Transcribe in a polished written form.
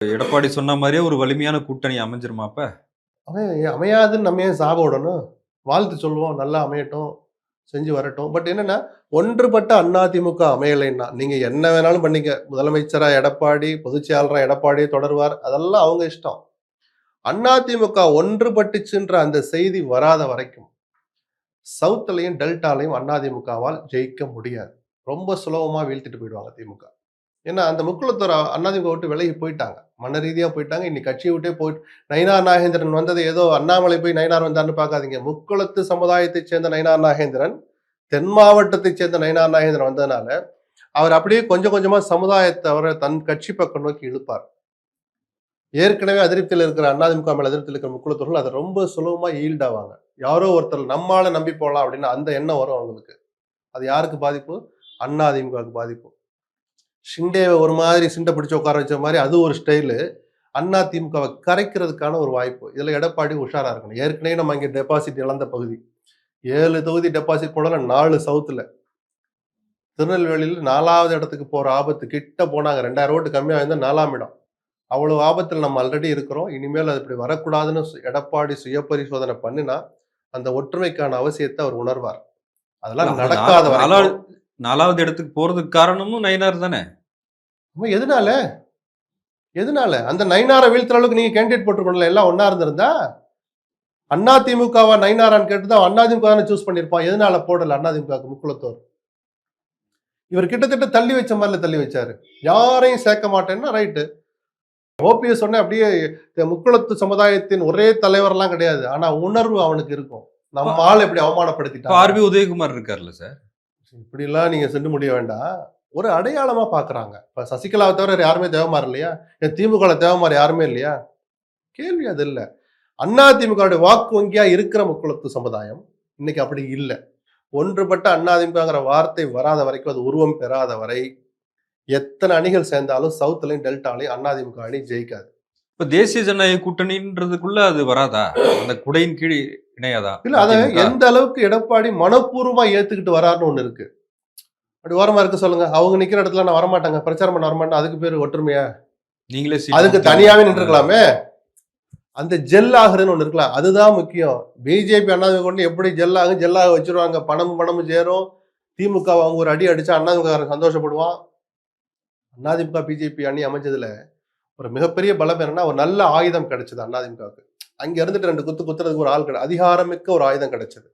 எடப்பாடி சொன்ன மாரியே ஒரு வலிமையான கூட்டணி அமைஞ்சிருமா அப்ப? அமையாதுன்னு நம்ம ஏன் சாப விடணும்? வாழ்த்து சொல்லுவோம். நல்லா அமையட்டும். செஞ்சு வரட்டும். பட் என்னன்னா, ஒன்றுபட்ட அதிமுக அமையலைன்னா, நீங்க என்ன வேணாலும் பண்ணீங்க. முதலமைச்சரா எடப்பாடி, பொதுச் செயலாளரா எடப்பாடியே தொடருவார். அதெல்லாம் அவங்க இஷ்டம். அதிமுக ஒன்றுபட்டுச்சுன்ற அந்த செய்தி வராத வரைக்கும், சவுத்லயும், டெல்டாலயும் அதிமுகவால் ஜெயிக்க முடியாது. ரொம்ப சுலபமா வீழ்த்திட்டு போயிடுவாங்க திமுக. ஏன்னா, அந்த முக்குளத்தோர் அதிமுக விட்டு விலகி போயிட்டாங்க. மன ரீதியா போயிட்டாங்க. இன்னைக்கு கட்சிய விட்டே போயிட்டு நயினார் நாகேந்திரன் வந்தது ஏதோ அண்ணாமலை போய் நயினார் வந்தார்ன்னு பார்க்காதீங்க. முக்குளத்து சமுதாயத்தைச் சேர்ந்த நயினார் நாகேந்திரன், தென் மாவட்டத்தைச் சேர்ந்த நயினார் நாகேந்திரன் வந்ததுனால, அவர் அப்படியே கொஞ்சம் கொஞ்சமா சமுதாயத்த அவர தன் கட்சி பக்கம் நோக்கி இழுப்பார். ஏற்கனவே அதிருப்தியில இருக்கிற அதிமுக மேல அதிருப்தியில இருக்கிற முக்குளத்தோர்கள் அத ரொம்ப சுலபமா ஈல்ட் ஆவாங்க. யாரோ ஒருத்தர் நம்மால நம்பி போலாம் அப்படின்னு அந்த எண்ணம் வரும் அவங்களுக்கு. அது யாருக்கு பாதிப்பு? அதிமுகவுக்கு பாதிப்பு. ஷிண்டேவை ஒரு மாதிரி சிண்டை பிடிச்சு உட்கார வச்ச மாதிரி அது ஒரு ஸ்டைலு. அதிமுகவை கரைக்கிறதுக்கான ஒரு வாய்ப்பு. இதுல எடப்பாடி உஷாரா இருக்கணும். ஏற்கனவே நம்ம இங்க டெபாசிட் இழந்த பகுதி. 7 தொகுதி டெபாசிட் போடல 4 சவுத்துல. திருநெல்வேலியில 4வது இடத்துக்கு போற ஆபத்து கிட்ட போனாங்க. 2000 ஓட்டு கம்மியா இருந்தா 4ஆம் இடம். அவ்வளவு ஆபத்துல நம்ம ஆல்ரெடி இருக்கிறோம். இனிமேல் அது இப்படி வரக்கூடாதுன்னு எடப்பாடி சுய பரிசோதனை பண்ணினா, அந்த ஒற்றுமைக்கான அவசியத்தை அவர் உணர்வார். அதெல்லாம் அது நடக்காத வரைக்கும் 4வது இடத்துக்கு போறதுக்கு காரணமும் நயினார் தானே? எதனால? எதனால? அந்த நயினார வீழ்த்துற அளவுக்கு நீங்க கேண்டிடேட் போட்டுருக்கணும்ல. எல்லாம் ஒண்ணா இருந்திருந்தா? அதிமுகவா நயினாரான்னு கேட்டுதான் அதிமுக தானே சூஸ் பண்ணிருப்பான். எதனால போடல அதிமுகவுக்கு முக்குளத்தோர்? இவர் கிட்டத்தட்ட தள்ளி வச்ச மாதிரில தள்ளி வச்சாரு. யாரையும் சேர்க்க மாட்டேன்னா ரைட்டு. ஓபிஎஸ் சொன்ன அப்படியே முக்குளத்து சமுதாயத்தின் ஒரே தலைவர்லாம் கிடையாது. ஆனா உணர்வு அவனுக்கு இருக்கும். நம்ம ஆள் இப்படி இப்ப அவமானப்படுத்திட்டாங்க. ஆர்பி உதயகுமார் இருக்கார்ல சார். இப்படிலாம் நீங்க சென்று முடிய வேண்டாம். ஒரு அடையாளமா பாக்குறாங்க. இப்ப சசிகலாவை தவிர வேற யாருமே தேவமாறு இல்லையா? திமுக தேவமாறு யாருமே இல்லையா? கேள்வி அது இல்ல. அதிமுகவுடைய வாக்கு வங்கியா இருக்கிற முக்குளத்து சமுதாயம் இன்னைக்கு அப்படி இல்ல. ஒன்றுபட்ட அதிமுகங்கிற வார்த்தை வராத வரைக்கும், அது உருவம் பெறாத வரை, எத்தனை அணிகள் சேர்ந்தாலும் சவுத்லயும் டெல்டாலையும் அதிமுக அணி ஜெயிக்காது. இப்ப தேசிய ஜனநாயக கூட்டணின்றதுக்குள்ள அது வராதா? அந்த குடையின் கீழ் இணையாதா? இல்ல அத எந்த அளவுக்கு எடப்பாடி மனப்பூர்வமா ஏத்துக்கிட்டு வராருன்னு ஒண்ணு இருக்கு. அப்படி ஓரமா இருக்க சொல்லுங்க. அவங்க நிக்கிற இடத்துல நான் வரமாட்டாங்க. பிரச்சாரம் பண்ண வரமாட்டேன். அதுக்கு பேரு ஒற்றுமையா? நீங்களே அதுக்கு தனியாவே நின்றுக்கலாமே. அந்த ஜெல் ஆகுறதுன்னு ஒண்ணு இருக்கலாம். அதுதான் முக்கியம். பிஜேபி அண்ணாதிமுக கொண்டு எப்படி ஜெல் ஆகும்? ஜெல்லாக வச்சிருவாங்க. பணமும் சேரும். திமுக அவங்க ஒரு அடி அடிச்சா அதிமுக சந்தோஷப்படுவான். அதிமுக பிஜேபி அணி அமைஞ்சதுல ஒரு மிகப்பெரிய பலம் என்னன்னா, ஒரு நல்ல ஆயுதம் கிடைச்சது அதிமுகவுக்கு. அங்க இருந்துட்டு 2 குத்து குத்துறதுக்கு ஒரு ஆள் அதிகாரமிக்க ஒரு ஆயுதம் கிடைச்சது.